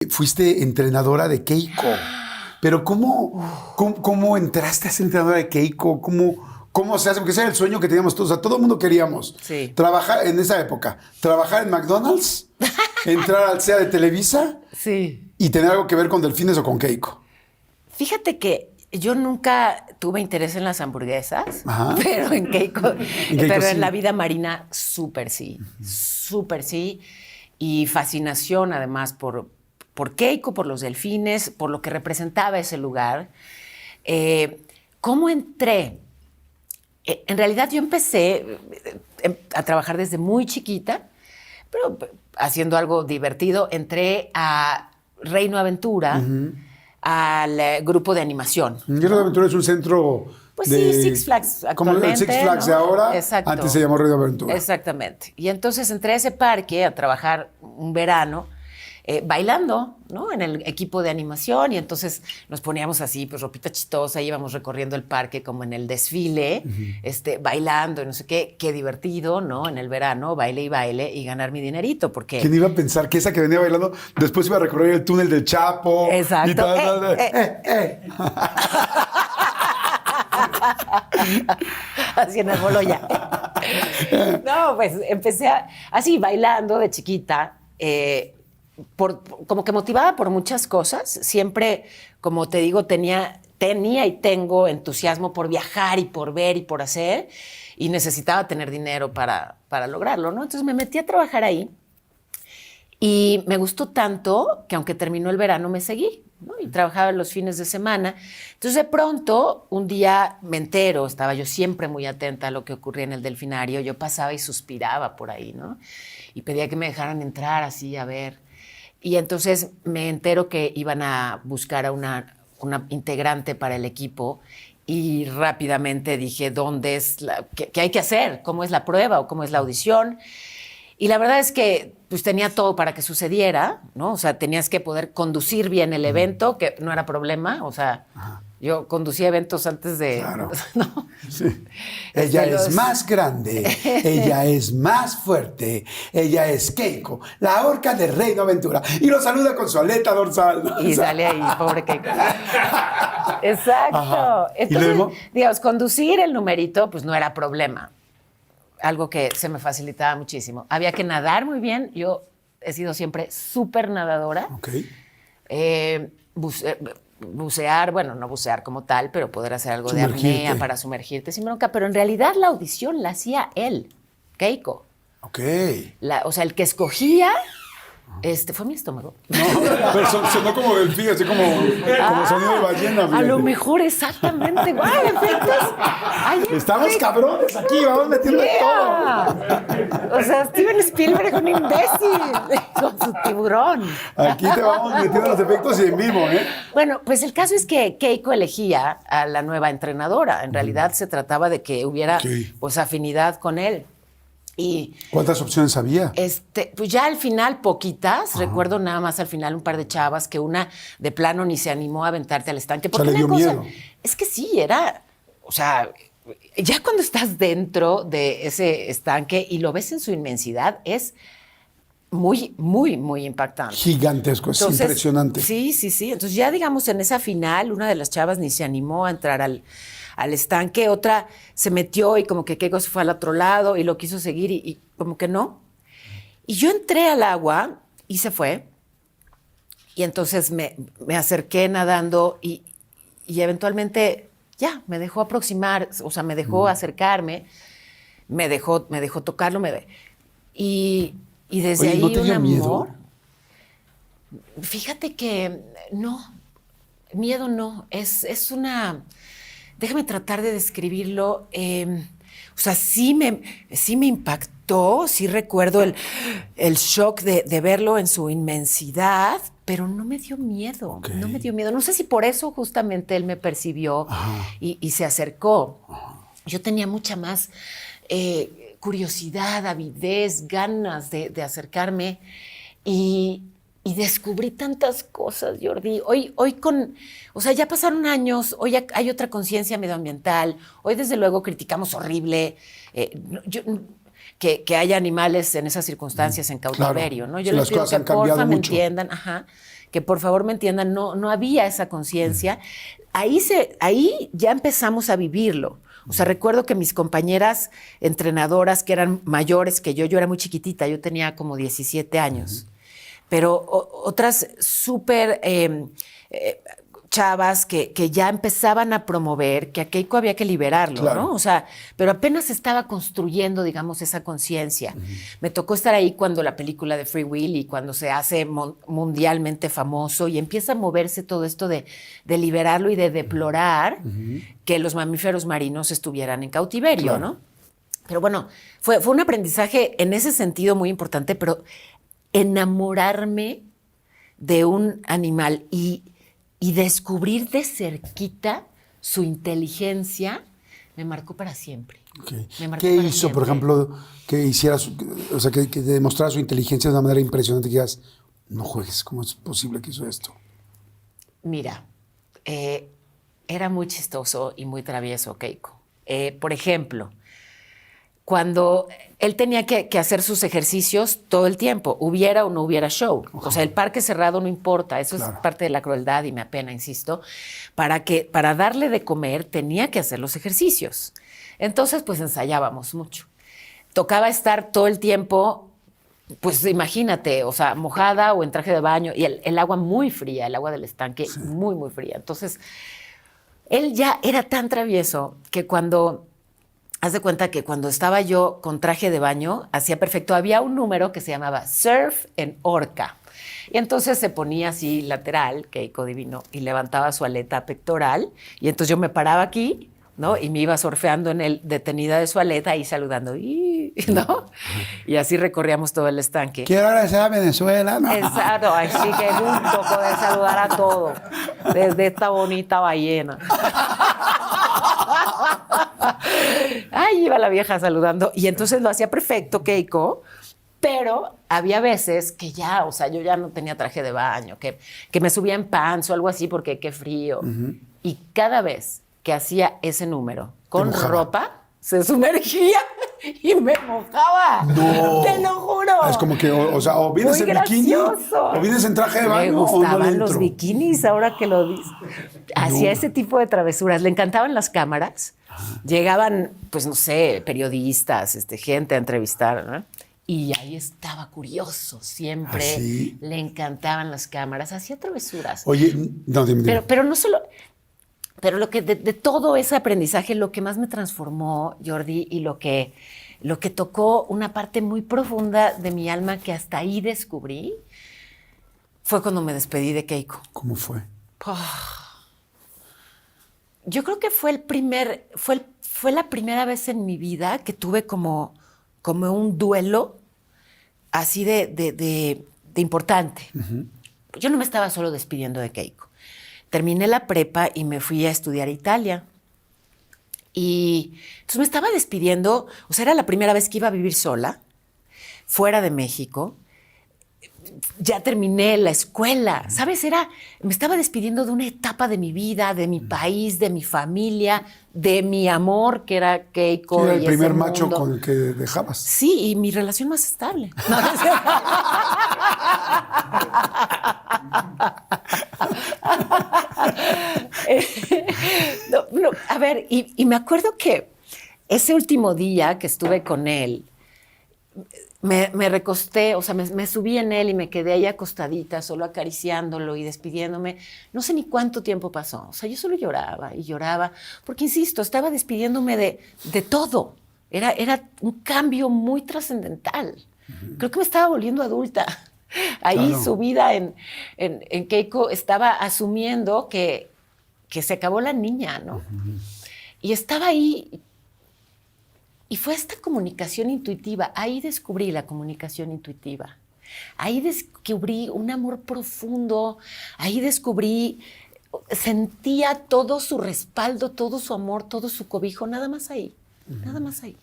Fuiste entrenadora de Keiko. Pero ¿cómo entraste a ser entrenadora de Keiko? ¿Cómo se hace? Porque ese era el sueño que teníamos todos. O sea, todo el mundo queríamos trabajar en esa época. Trabajar en McDonald's, entrar al CEA de Televisa y tener algo que ver con delfines o con Keiko. Fíjate que yo nunca tuve interés en las hamburguesas, pero en Keiko, pero en la vida marina súper sí. Y fascinación además por Keiko, por los delfines, por lo que representaba ese lugar. ¿Cómo entré? En realidad yo empecé a trabajar desde muy chiquita, pero haciendo algo divertido. Entré a Reino Aventura, al grupo de animación. Reino Aventura es un centro sí, Six Flags actualmente. Como el Six Flags de ahora, exacto. Antes se llamó Reino Aventura. Exactamente. Y entonces entré a ese parque a trabajar un verano, bailando, ¿no? En el equipo de animación, y entonces nos poníamos así, pues ropita chistosa, íbamos recorriendo el parque como en el desfile, bailando y no sé qué divertido, ¿no? En el verano, baile y ganar mi dinerito, porque... ¿Quién iba a pensar que esa que venía bailando después iba a recorrer el túnel del Chapo? Exacto. Y tal, Así en el bolo ya. No, pues empecé así, bailando de chiquita, como que motivada por muchas cosas. Siempre, como te digo, tenía y tengo entusiasmo por viajar y por ver y por hacer, y necesitaba tener dinero para lograrlo, ¿no? Entonces me metí a trabajar ahí y me gustó tanto que aunque terminó el verano me seguí, ¿no? Y trabajaba los fines de semana. Entonces de pronto un día me entero, estaba yo siempre muy atenta a lo que ocurría en el delfinario, yo pasaba y suspiraba por ahí, ¿no? Y pedía que me dejaran entrar así a ver. Y entonces me entero que iban a buscar a una integrante para el equipo, y rápidamente dije, ¿dónde es qué hay que hacer? ¿Cómo es la prueba o cómo es la audición? Y la verdad es que pues tenía todo para que sucediera, ¿no? O sea, tenías que poder conducir bien el evento, que no era problema, o sea, yo conducía eventos antes de... Claro. ¿no? Sí. Ella es más grande, ella es más fuerte, ella es Keiko, la orca de Reino Aventura. Y lo saluda con su aleta dorsal, ¿no? Y sale ahí, pobre Keiko. Exacto. Ajá. Entonces, digamos, conducir el numerito, pues no era problema. Algo que se me facilitaba muchísimo. Había que nadar muy bien. Yo he sido siempre súper nadadora. Ok. Bucear, bueno, no bucear como tal, pero poder hacer algo de apnea para sumergirte sin bronca. Pero en realidad la audición la hacía él, Keiko. Ok. O sea, el que escogía... fue mi estómago. No, pero sonó como delfín, así como sonido de ballena. A lo mejor, exactamente. ¡Guau, efectos! Estamos cabrones aquí, vamos metiendo todo. O sea, Steven Spielberg, un imbécil, con su tiburón. Aquí te vamos metiendo los efectos y en vivo, ¿eh? Bueno, pues el caso es que Keiko elegía a la nueva entrenadora. En realidad se trataba de que hubiera pues afinidad con él. Y, ¿cuántas opciones había? Pues ya al final poquitas. Recuerdo nada más al final un par de chavas que una de plano ni se animó a aventarte al estanque. O sea, le dio miedo. Es que sí, o sea, ya cuando estás dentro de ese estanque y lo ves en su inmensidad, es muy, muy, muy impactante. Gigantesco, es impresionante. Sí. Entonces ya digamos en esa final, una de las chavas ni se animó a entrar al estanque, otra se metió y como que Keiko se fue al otro lado y lo quiso seguir y como que no. Y yo entré al agua y se fue. Y entonces me acerqué nadando y eventualmente ya me dejó aproximar, o sea, me dejó acercarme, me dejó tocarlo. Y desde ahí ¿no te dio un miedo? amor. Fíjate que no, miedo no, es una... Déjame tratar de describirlo. O sea, sí me impactó, sí recuerdo el shock de verlo en su inmensidad, pero no me dio miedo, no me dio miedo. No sé si por eso justamente él me percibió y se acercó. Yo tenía mucha más curiosidad, avidez, ganas de acercarme y descubrí tantas cosas, Jordi. Hoy o sea, ya pasaron años, hoy hay otra conciencia medioambiental, hoy desde luego criticamos horrible. que haya animales en esas circunstancias en cautiverio, claro. ¿no? Yo Sí, les las pido cosas que han cambiado porfa me mucho. entiendan, que por favor me entiendan, no había esa conciencia. Ahí ya empezamos a vivirlo. O sea, recuerdo que mis compañeras entrenadoras que eran mayores que yo era muy chiquitita, yo tenía como 17 años, pero otras súper chavas que ya empezaban a promover que a Keiko había que liberarlo, Claro. ¿no? O sea, pero apenas estaba construyendo, digamos, esa conciencia. Me tocó estar ahí cuando la película de Free Willy, cuando se hace mundialmente famoso y empieza a moverse todo esto de liberarlo y de deplorar que los mamíferos marinos estuvieran en cautiverio, Claro. ¿no? Pero bueno, fue un aprendizaje en ese sentido muy importante, pero enamorarme de un animal y descubrir de cerquita su inteligencia me marcó para siempre. Okay. Me marcó ¿Qué para hizo, siempre. por ejemplo, que hicieras, o sea, que demostrara su inteligencia de una manera impresionante? Que digas, no juegues, ¿cómo es posible que hizo esto? Mira, era muy chistoso y muy travieso Keiko. Por ejemplo, cuando él tenía que hacer sus ejercicios todo el tiempo, hubiera o no hubiera show. O sea, el parque cerrado no importa, eso Claro. es parte de la crueldad y me apena, insisto. Para darle de comer tenía que hacer los ejercicios. Entonces, pues ensayábamos mucho. Tocaba estar todo el tiempo, pues imagínate, o sea, mojada o en traje de baño y el agua muy fría, el agua del estanque muy, muy fría. Entonces, él ya era tan travieso que haz de cuenta que cuando estaba yo con traje de baño, hacía perfecto. Había un número que se llamaba Surf en Orca. Y entonces se ponía así lateral, Keiko divino, y levantaba su aleta pectoral. Y entonces yo me paraba aquí, ¿no? Y me iba surfeando en el detenida de su aleta y saludando, ¿no? Y así recorríamos todo el estanque. Quiero agradecer a Venezuela. No. Exacto, así que gusto poder saludar a todos desde esta bonita ballena. Ay, iba la vieja saludando. Y entonces lo hacía perfecto, Keiko, pero había veces que ya, o sea, yo ya no tenía traje de baño, que me subía en pants o algo así porque qué frío. Y cada vez que hacía ese número con ropa, se sumergía y me mojaba. No. Te lo juro. Es como que, o sea, o vienes Muy en bikini, gracioso. o vienes en traje de baño. Me o no gustaban los dentro. bikinis, ahora que lo dices. Hacía ese tipo de travesuras. Le encantaban las cámaras. Llegaban, pues no sé, periodistas, gente a entrevistar, ¿no? Y ahí estaba curioso, siempre. ¿Ah, sí? Le encantaban las cámaras, hacía travesuras. Oye, no, dime. Pero no solo. Pero lo que de todo ese aprendizaje, lo que más me transformó, Jordi, y lo que tocó una parte muy profunda de mi alma que hasta ahí descubrí, fue cuando me despedí de Keiko. ¿Cómo fue? Yo creo que fue la primera vez en mi vida que tuve como un duelo así de importante. Yo no me estaba solo despidiendo de Keiko. Terminé la prepa y me fui a estudiar a Italia. Y entonces me estaba despidiendo, o sea, era la primera vez que iba a vivir sola, fuera de México. Ya terminé la escuela, ¿sabes? Me estaba despidiendo de una etapa de mi vida, de mi país, de mi familia, de mi amor, que era Keiko. Era el y primer ese macho mundo. con el que dejabas. Sí, y mi relación más estable. No, a ver, y me acuerdo que ese último día que estuve con él, me recosté, o sea, me subí en él y me quedé ahí acostadita, solo acariciándolo y despidiéndome. No sé ni cuánto tiempo pasó. O sea, yo solo lloraba y lloraba, porque, insisto, estaba despidiéndome de todo. Era un cambio muy trascendental. Creo que me estaba volviendo adulta. Ahí Claro. su vida en Keiko estaba asumiendo que se acabó la niña, ¿no? Y estaba ahí. Y fue esta comunicación intuitiva. Ahí descubrí la comunicación intuitiva. Ahí descubrí un amor profundo. Ahí sentía todo su respaldo, todo su amor, todo su cobijo. Nada más ahí. Nada más ahí.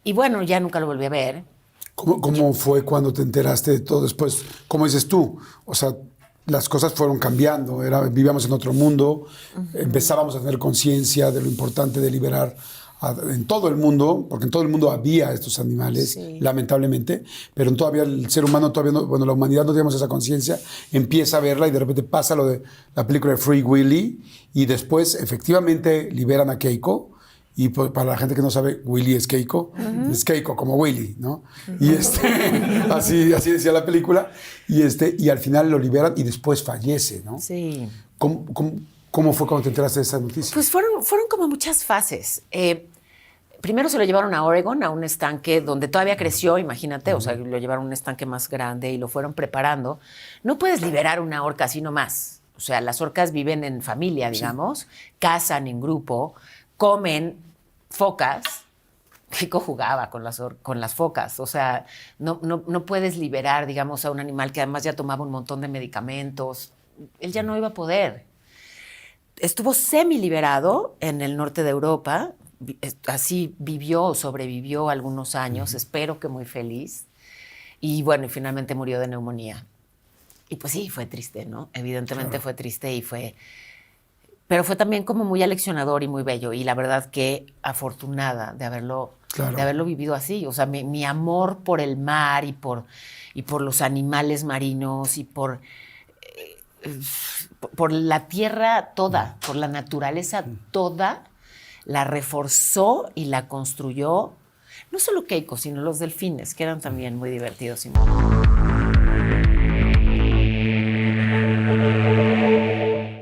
Y bueno, ya nunca lo volví a ver. ¿Cómo fue cuando te enteraste de todo después? ¿Cómo dices tú? O sea, las cosas fueron cambiando, vivíamos en otro mundo, empezábamos a tener conciencia de lo importante de liberar en todo el mundo, porque en todo el mundo había estos animales, lamentablemente, pero todavía el ser humano, todavía no, bueno, la humanidad no tenemos esa conciencia, empieza a verla y de repente pasa lo de la película de Free Willy y después efectivamente liberan a Keiko. Y para la gente que no sabe, Willy es Keiko. Es Keiko como Willy, ¿no? Y así decía la película. Y al final lo liberan y después fallece, ¿no? Sí. ¿Cómo fue cuando te enteraste de esa noticia? Pues fueron como muchas fases. Primero se lo llevaron a Oregon, a un estanque donde todavía creció, imagínate, o sea, lo llevaron a un estanque más grande y lo fueron preparando. No puedes liberar una orca así nomás. O sea, las orcas viven en familia, digamos, cazan en grupo, comen focas. Keiko jugaba con las focas. O sea, no puedes liberar, digamos, a un animal que además ya tomaba un montón de medicamentos. Él ya no iba a poder. Estuvo semi-liberado en el norte de Europa. Así sobrevivió algunos años. Espero que muy feliz. Y bueno, y finalmente murió de neumonía. Y pues sí, fue triste, ¿no? Evidentemente fue triste pero fue también como muy aleccionador y muy bello. Y la verdad que afortunada de haberlo vivido así. O sea, mi amor por el mar y por los animales marinos y por la tierra toda, por la naturaleza toda, la reforzó y la construyó. No solo Keiko, sino los delfines, que eran también muy divertidos y muy...